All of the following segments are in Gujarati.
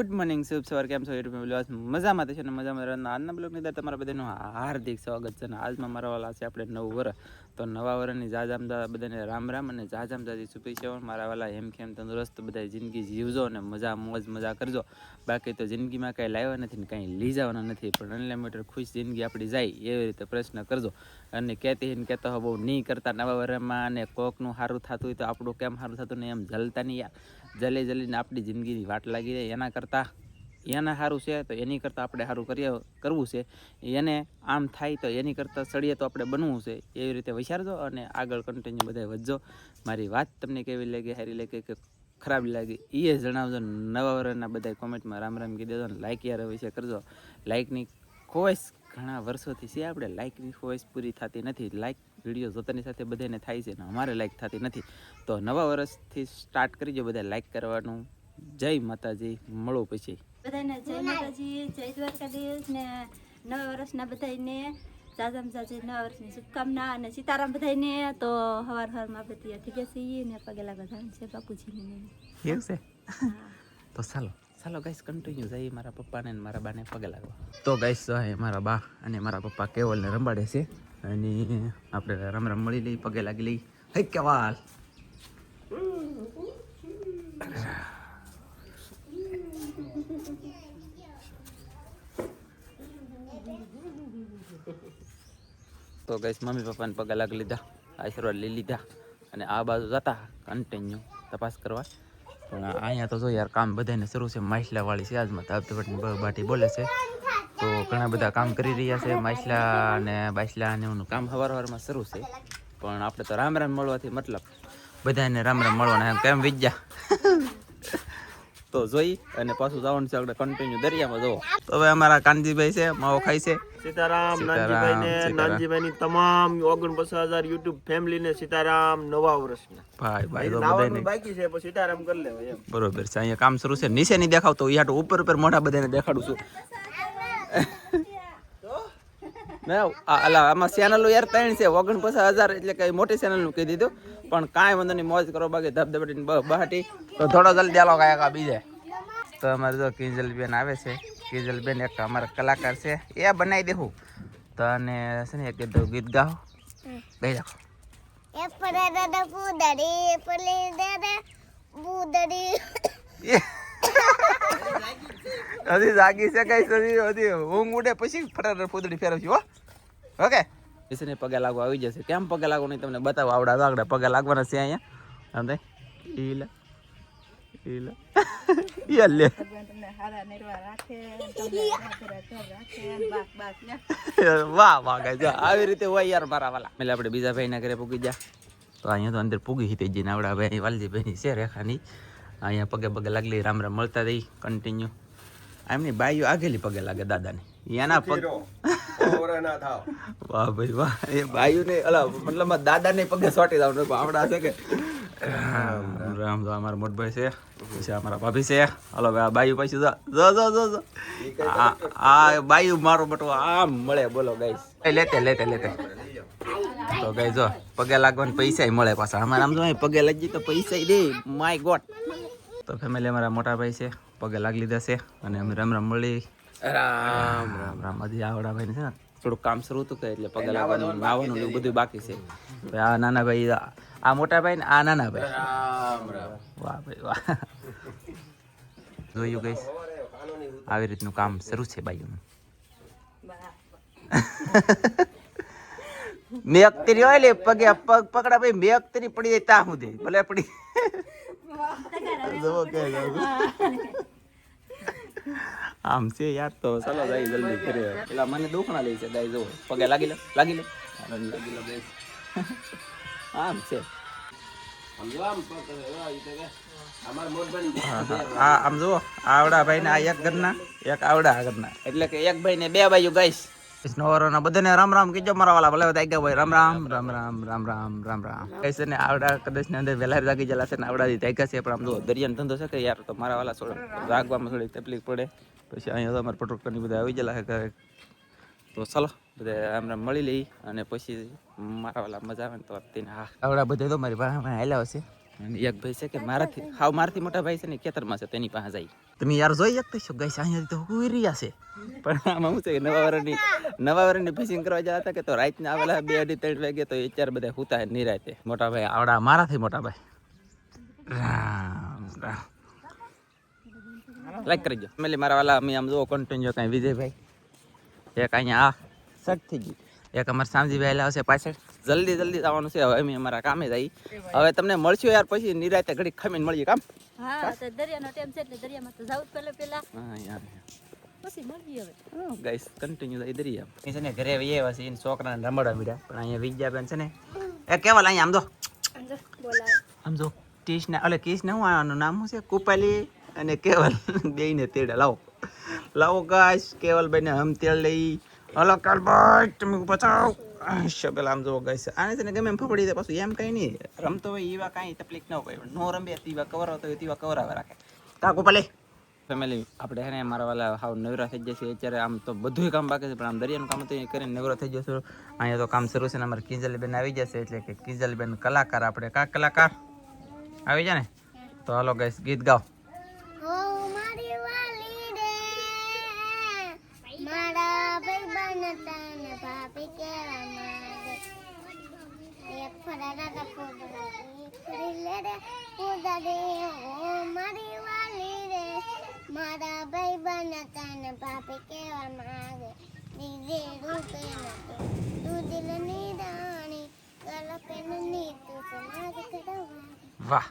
ગુડ મોર્નિંગ શુભ સવાર કેમ છો યુટ્યુબ ફેમિલી મજામાં થશે ને મજામાં રહેવાના આજના બ્લોગની અંદર તમારા બધાનું હાર્દિક સ્વાગત છે ને આજમાં મારા વાલા છે આપણે નવું વર્ષ તો નવા વર્ષની જાજામદા બધાને રામ રામ અને જાજામદાથી શુભેચ્છાઓ મારા વાલા એમ કેમ તંદુરસ્ત બધા જિંદગી જીવજો અને મજા મોજ મજા કરજો બાકી તો જિંદગીમાં કાંઈ લાવ્યા નથી ને કાંઈ લઈ જવાના નથી પણ અનલિમિટેડ ખુશ જિંદગી આપણી જાય એવી રીતે પ્રશ્ન કરજો અને કહેતા હો બહુ નહીં કરતા નવા વર્ષમાં અને કોકનું સારું થતું હોય તો આપણું કેમ સારું થતું ને એમ જલતા નહીં યાર જલીને આપણી જિંદગીની વાટ લાગી જાય એના કરતાં એને સારું છે તો એની કરતાં આપણે સારું કરવું છે એને આમ થાય તો એની કરતાં સળીએ તો આપણે બનવું છે એવી રીતે વિચારજો અને આગળ કન્ટિન્યુ બધા વધજો મારી વાત તમને કેવી લાગી સારી લાગી કે ખરાબ લાગી એ જણાવજો નવા વર્ષના બધા કોમેન્ટમાં રામ રામ કીધી દેજો ને લાઇક યાર વિશે કરજો લાઇકની ખોવાઈશ ઘણા વર્ષોથી છે આપણે લાઇકની ખોવાઈશ પૂરી થતી નથી લાઇક વિડીયો જોતાની સાથે બધાને થાય છે ને અમારે લાઇક થતી નથી તો નવા વર્ષથી સ્ટાર્ટ કરીજો બધા લાઇક કરવાનું જય માતાજી મળો પછી બધાને જય માતાજી જય દ્વારકાધીશ ને નવા વર્ષના બધાને જાજામ જાજી નવા વર્ષની શુભકામના અને સીતારામ બધાને તો હવારમાં આપણે તૈયાર થઈ ગયા છીએ ને પગે લાગવા જવાનું છે બાપુજીને એવું છે તો ચાલો ગાઈસ કન્ટિન્યુ જઈએ મારા પપ્પાને ને મારા બાને પગે લાગવા તો ગાઈસ મારા બા અને મારા પપ્પા કેવલને રંબાડે છે અને આપણે રામ રામ મળી લઈ પગે લાગી લઈ હે કેવાલ તો ગાઈસ મમ્મી પપ્પાને પગે લાગી લીધા આશીર્વાદ લઈ લીધા અને આ બાજુ જતા કન્ટિન્યુ તપાસ કરવા પણ અહીંયા તો જો યાર કામ બધાને શરૂ છે માછલા વાળી છે આજમાં તો બાટી બોલે છે તો ઘણા બધા કામ કરી રહ્યા છે માછલા અને બાછલા અને એનું કામ હવારમાં શરૂ છે પણ આપણે તો રામ રામ મળવાથી મતલબ બધાને રામ રામ મળવાના કેમ વિજ્યા તો જોઈ અને પાછું જવાનું છે આપણે કન્ટિન્યુ દરિયામાં જવો તો હવે અમારા કાનજીભાઈ છે માવો ખાય છે સીતારામ નાનજીભાઈ ને નાનજીભાઈ ની તમામ 49,000 યુટ્યુબ ફેમિલી ને સીતારામ નવા વર્ષના ભાઈ તો બધાને બાકી છે પછી સીતારામ કરી લેવાય એમ બરોબર છે અહીંયા કામ શરૂ છે નીચે નહીં દેખાવતો યાર ઉપર મોઢા બધાને દેખાડું છું આમાં ચેનલ યાર 3 છે 49,000 એટલે કઈ મોટી ચેનલ નું કહી દીધું પણ કાંઈ વાંધો નહીં મોજ કરો બાકી ધબધબટીને બહાટી તો થોડો જલ્દી આલો કાંઈ બીજે તો અમારે જો કિંજલબેન આવે છે કિંજલબેન એક અમારા કલાકાર છે એ બનાવી દેવું તો અને છે ને કીધું ગીત ગાઓ ગાઈ રાખો હજી જાગી છે કઈ હજી ઊંઘ ઉડે પછી ફટાફટ ફૂદડી ફેરવશું હો ઓકે ને પગે લાગવા આવી જશે કેમ પગે લાગવું નહીં તમને બતાવો આવડા આગળ પગે લાગવાના છે અહીંયા સમજાય લે વાહ વાહ ગાય આવી રીતે હોય યાર મારા વાલા એટલે આપણે બીજા ભાઈ ના ઘરે પૂગી ગયા તો અહીંયા તો અંદર પૂગી હતી જઈને આવડા ભાઈ વાલજીભાઈ છે રેખાની અહીંયા પગે લાગલી રામ રામ મળતા રહી કન્ટિન્યુ એમની બાઈઓ આગેલી પગે લાગે દાદાને એના પગ વાહ ભાઈ વાહ એ બાઈઓ ને મતલબ દાદા ને પગે સોટી જાવ આવડા છે કે રામ તો અમારા મોટભાઈ છે પછી અમારા ભાભી છે હલો ભાઈ બાયુ પાછું આ બાયુ મારો બટવો આમ મળે બોલો ગાઈસ લેતે તો ગાઈ જો પગે લાગવાના પૈસા મળે પાછા અમારે આમ જો પગે લાગી તો પૈસા દે માય ગોડ તો ફેમિલી અમારા મોટા ભાઈ છે પગે લાગી લીધા છે અને અમે રામ રામ મળી રામ હજી આવડા ભાઈ છે ને થોડુંક કામ શરૂ હતું કે એટલે પગે લાગવાનું નાવાનું એવું બધું બાકી છે આ નાના ભાઈ આ મોટા ભાઈ ને આ નાના ભાઈ વાહ ભાઈ વાહ જોયું ગઈશ આવી રીતનું કામ શરૂ છે બાઈઓનું મેં અખતરી હોય લે પગે પગ પકડા ભાઈ મેં અખતરી પડી જાય ત્યાં સુધી ભલે પડી આમ છે યાર તો ચાલો ગાઈ જલ્દી કરે પેલા મને દુખણા લે છે ગાઈ જો પગે લાગી લે ગાઈસ આમ છે આમ જુઓ આવડા ભાઈ ને આ એક ઘરના એક આવડા ઘરના એટલે કે એક ભાઈ ને બે બાજુ ગાઈસ નવરોના બધાને રામ રામ કીજો મારા વાલા ભલે બધા ગયા ભાઈ રામ રામ કઈ છે ને આવડા કદાચ ને અંદર વહેલા જાગી જલા છે ને આવડા જાગ્યા છે પણ આમ જો દરિયાનો ધંધો છે કે યાર તો મારા વાલા જાગવામાં થોડી તકલીફ પડે પછી અહીંયા તો અમારે પટોકની બધા આવી ગયેલા છે તો ચાલો બધા આમ મળી લઈ અને પછી મારા વાલા મજા આવે ને તો તેને હા આવડા બધા તો મારી પાસે હાલ્યા હશે અને એક ભાઈ છે કે મારાથી મોટા ભાઈ છે ને ખેતરમાં છે તેની પાસે જાય તમે યાર જોઈ શકતા છો ગાઈસ અહીંયા તો હુઈ રહ્યા છે પણ આમાં શું છે કે નવા વર્ષની ફિશિંગ કરવા જતા હતા કે તો રાતના આવેલા 2 2:30 વાગે તો અત્યારે બધા હુતા નિરાતે મોટા ભાઈ આવડા મારાથી મોટા ભાઈ રામ રામ લાઈક કરજો ફેમિલી મારા વાલા અમે આમ જો કન્ટિન્યુ કાંઈ વિજયભાઈ એક અહીંયા આ સેટ થઈ ગયું એક અમારા સામજીભાઈ લાવશે પાછળ જલ્દી આવવાનું છે હવે અમે અમારા કામે જઈ હવે તમને મળશું યાર પછી નિરાતે ઘડી ખમીને મળીએ કામ હા તો દરિયાનો ટાઈમ છે એટલે દરિયામાં તો જાવું પહેલા હા યાર પછી મળીએ હવે ગાઈસ કન્ટિન્યુ થઈ દરિયા એ છે ને ઘરે આવ્યા છે એને છોકરાને રમડવા મીડ્યા પણ અહીંયા વિજયાબેન છે ને એ કેવલ અહીંયા આમ જો કિશને હું આનું નામ શું છે કુપાલી અને કેવલ બેયને તેડે લાવો ગાઈસ કેવલભાઈ ને હમ તેડ લઈ હલો કાલભાઈ તમે બચાવ પેલા આમ જો ગાઈસ આને છે ને ગમે એમ ફફડી દે પાછું એમ કઈ નહીં રમતો હોય એવા કાંઈ તકલીફ ન હોય નો રમે તેવા કવરાવતો હોય તેવા કવરાવે રાખે કા કુપાલી ફેમિલી આપણે હે ને મારા વાલા હાવ નવરા થઈ જશે અત્યારે આમ તો બધું કામ બાકી છે પણ આમ દરિયાનું કામ તો કરીને નવરા થઈ જશું અહીંયા તો કામ શરૂ છે ને અમારે કિંજલબેન આવી જશે એટલે કે કિંજલબેન કલાકાર આપણે કા કલાકાર આવી જાય ને તો હાલો ગાઈસ ગીત ગાઓ મારા ભાઈ બનતા ને બાપે કેવા માંગે દીદે રૂપે નતે તું દિલ ની રાણી કલપે ની તું સમાજ કરવા વાહ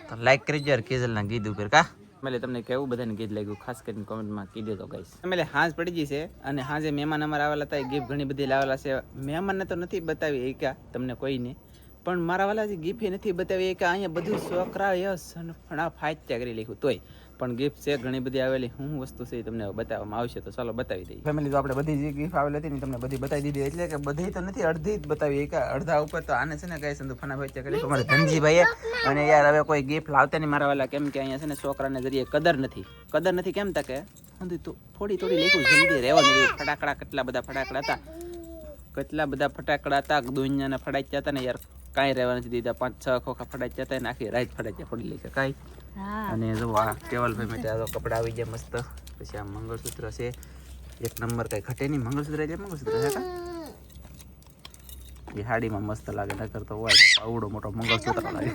તો લાઈક કરી યાર કેજલના ગીત ઉપર કા મેલે તમને કેવું બધાને ગીત લાગ્યું ખાસ કરીને કોમેન્ટમાં કહી દેજો ગાઈસ મેલે હાંજ પડી ગઈ છે અને હાંજે મહેમાન અમારા આવેલા હતા ગિફ્ટ ઘણી બધી લાવેલા છે મહેમાનને તો નથી બતાવી એ કે તમને કોઈને પણ મારા વાલા જે ગિફ્ટ નથી બતાવી કે અહીંયા બધું છોકરા યસ અને ફણા ફાઈટ કરી લખ્યું તોય પણ ગિફ્ટ છે ઘણી બધી આવેલી શું વસ્તુ છે એ તમને બતાવવામાં આવશે તો ચાલો બતાવી દઈએ ફેમિલી તો આપણે બધી જે ગિફ્ટ આવેલી હતી ને તમને બધી બતાવી દીધી એટલે કે બધી તો નથી અડધી જ બતાવી કે અડધા ઉપર તો આને છે ને કઈ સંધુ ફનાભાઈ ચેક કરી અમારે ધનજીભાઈએ અને યાર હવે કોઈ ગિફ્ટ લાવતા નહીં મારા વાલા કેમ કે અહીંયા છે ને છોકરાને જરીએ કદર નથી કેમ તા કે તો થોડી લેખું જલ્દી રહેવાનું ફટાકડા કેટલા બધા ફટાકડા હતા દુનિયાના ફટાક્યા હતા ને યાર કાંઈ રહેવા નથી દીધા 5-6 ખોખા ફટાક્યા હતા ને આખી રાત ફટાક્યા પડી લે છે કાંઈ અને જો આ કેવલભાઈ માટે આ કપડા આવી ગયા મસ્ત પછી આ મંગળસૂત્ર છે એક નંબર કઈ ઘટે નહીં મંગળસૂત્ર એટલે મંગળસૂત્ર છે એ હાડીમાં મસ્ત લાગે નકર તો હોય આવડો મોટો મંગળસૂત્ર લાગે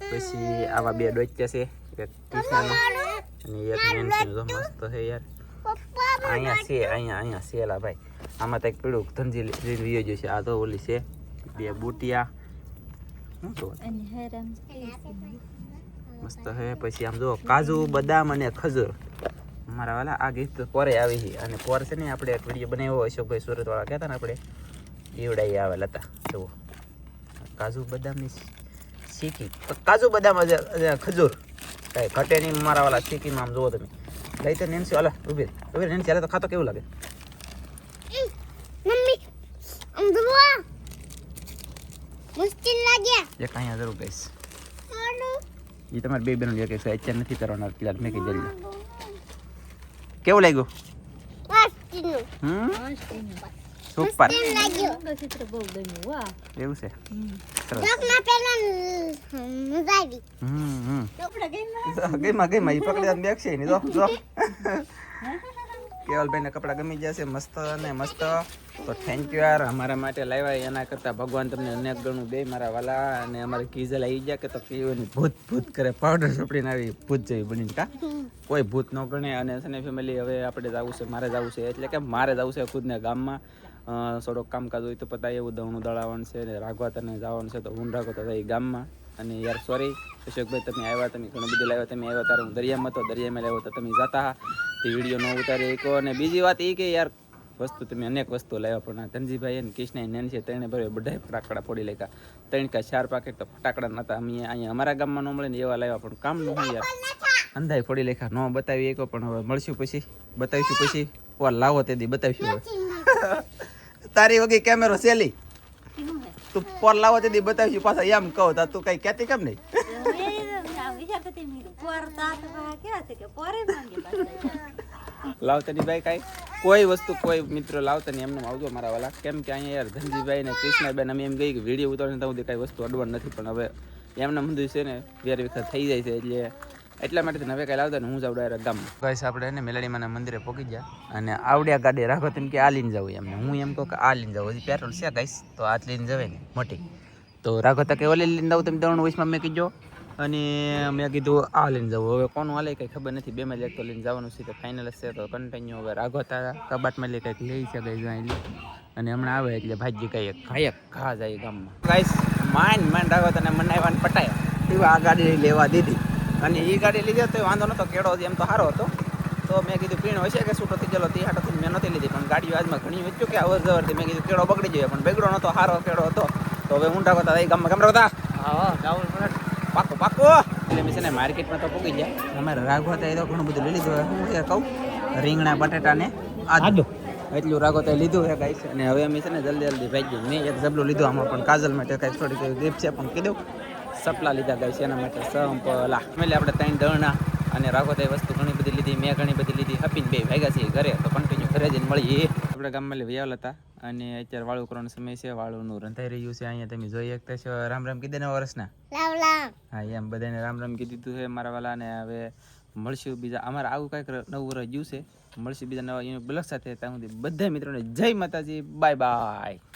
પછી આવા 2 ડોચ્યા છે એક કૃષ્ણનો અને એક નેન્સીનો તો મસ્ત છે યાર અહીંયા છે લા ભાઈ આમાં તો એક પીળું ધનજી વિયો છે આ તો ઓલી છે 2 બુટિયા મસ્ત હે પછી આમ જો કાજુ બદામ અને ખજૂર મારા વાલા આ ગીત પોરે આવી છે અને પોર છે ને આપણે એક વિડીયો બનાવ્યો અશોકભાઈ સુરત વાળા કહેતા ને આપણે એવડાઈ આવેલા હતા જુઓ કાજુ બદામની શીકી કાજુ બદામ ખજૂર કઈ ઘટે નહીં મારા વાલા શીકીમાં આમ જુઓ તમે લઈ તો નેન્સી હાલો ઉભી નેન્સી હાલે તો ખાતો કેવું લાગે મમ્મી અંદવા મુશ્કેલ લાગ્યા એક અહીંયા જરૂર ગઈશ એ તમારે બે બેનો એક અત્યારે નથી કરવાના એટલે મેં કઈ જલ્દી કેવું લાગ્યું સુપર એવું છે ગઈમાં એ પકડી બેગ છે ને જો કેવલભાઈને કપડા ગમી જશે મસ્ત અને મસ્ત તો થેન્ક યુ યાર અમારા માટે લાવ્યા એના કરતાં ભગવાન તમને અનેક ગણું દે મારા વાલા અને અમારે કીઝલ આવી ગયા કે તો કેવાની ભૂત કરે પાવડર ચોપડીને આવી ભૂત જેવી બનીને કા કોઈ ભૂત ન ગણે અને છે ને ફેમિલી હવે આપણે જવું છે મારે જવું છે એટલે કે મારે જવું છે ખુદને ગામમાં થોડોક કામકાજ હોય તો પતાય એવું દવણું દળાવવાનું છે ને રાઘવા તને જવાનું છે તો હું રાખો તો એ ગામમાં અને યાર સોરી અશોકભાઈ તમે આવ્યા તમે ઘણું બધું લાવ્યા તમે આવ્યા તારે હું દરિયામાં લાવ્યો તો તમે જતા તે વિડીયો ન ઉતારી શકો અને બીજી વાત એ કે યાર વસ્તુ તમે અનેક વસ્તુ લાવ્યા પણ ધનજીભાઈ અને કૃષ્ણ નેન છે તેણે ભરે બધા ફટાકડા ફોડી લેખા 3 કે 4 પાકેટ તો ફટાકડા નતા અમે અહીંયા અમારા ગામમાં ન મળે ને એવા લાવ્યા પણ કામ ન હોય યાર અંધાઈ ફોડી લેખા ન બતાવી શકો પણ હવે મળશું પછી બતાવીશું પછી કોલ લાવો તે દી બતાવીશું હવે તારી વગી કેમેરો સેલી તું પોર લાવો તે દી બતાવીશું પાછા એમ કહો તા તું કઈ કહેતી કેમ નહીં લાવતા નહીં ભાઈ કાંઈ કોઈ વસ્તુ કોઈ મિત્રો લાવતા નહીં એમને આવજો મારા વાલા કેમ કે અહીંયા યાર ધનજીભાઈ ને કૃષ્ણબેન અમે એમ ગઈ કે વિડીયો ઉતારીને ત્યાં સુધી કાંઈ વસ્તુ અડવાનું નથી પણ હવે એમને બધું છે ને વેર વિખર થઈ જાય છે એટલે એટલા માટે હવે કાલે આવતા ને હું જાઉં ડાયરેક્ટ ગામ ગાઈસ આપણે એને મેલડીમાના મંદિરે પહોંચી ગયા અને આવડ્યા ગાડી રાખો તેમ કે આ લઈને જવું એમને હું એમ કહું કે આ લઈને જવું હજી પેટ્રોલ છે ગાઈસ તો આ લઈને જવાય ને મોટી તો રાખો તો કે ઓલી લઈને જવું તમે 3 વયસમાં મેં કીધો અને મેં કીધું આ લઈને જવું હવે કોનું હાલે કંઈ ખબર નથી બે માં એક તો લઈને જવાનું છે તો ફાઇનલ છે તો કન્ટિન્યુ હવે રાઘોતા કબાટમાં લઈ કંઈક લઈ છે ગઈ જાય અને હમણાં આવે એટલે ભાજી કઈ ઘા જાય ગામમાં ગાઈસ માન રાઘોતાને મનાવવાને પટાય તેવા આ ગાડી લેવા દીધી અને એ ગાડી લીધી તો વાંધો નતો કેળો એમ તો સારો હતો તો મેં કીધું પીણ હશે કે છૂટો થઈ ગયેલો તે હાટોથી મેં નહોતી લીધી પણ ગાડીઓ આજમાં ઘણી વેચ્યું કે અવર જવરથી મેં કીધું કેળો બગડી જાય પણ બગડો નતો સારો કેળો હતો તો હવે ઊંડા કરતા એ ગામમાં કેમ રહેતા પાકો એટલે મેં છે ને માર્કેટમાં તો પૂગી ગયા અમારે રાઘોતા એ તો ઘણું બધું લઈ લીધું હું એ કહું રીંગણા બટાટા ને આદુ એટલું રાઘોતા લીધું છે ગાઈસ અને હવે અમે છે ને જલ્દી ભાગી મેં એક જબલું લીધું આમાં પણ કાજલ માટે કાંઈક થોડીક ગિફ્ટ છે પણ કીધું સપલા લીધા ગાઈસ એના માટે સંપલા એટલે આપણે 3 દળના અને રાઘોતા વસ્તુ ઘણી બધી લીધી મેં ઘણી બધી લીધી હપીને 2 વાગ્યા છીએ ઘરે તો કન્ટિન્યુ ઘરે જઈને મળીએ આપણે ગામમાં વ્યાવલ હતા અને અત્યારે વાળું કરવાનો સમય છે વાળુંનું રંધાઈ રહ્યું છે અહીંયા તમે જોઈ શકતા છો રામ રામ કીધે 9 વર્ષના હા એમ બધાને રામ રામ કીધું છે મારા વાલા ને હવે મળશું બીજા અમારે આવું કંઈક નવું વર્ષ ગયું છે મળશું બીજા નવા બ્લોગ સાથે ત્યાં સુધી બધા મિત્રોને જય માતાજી બાય બાય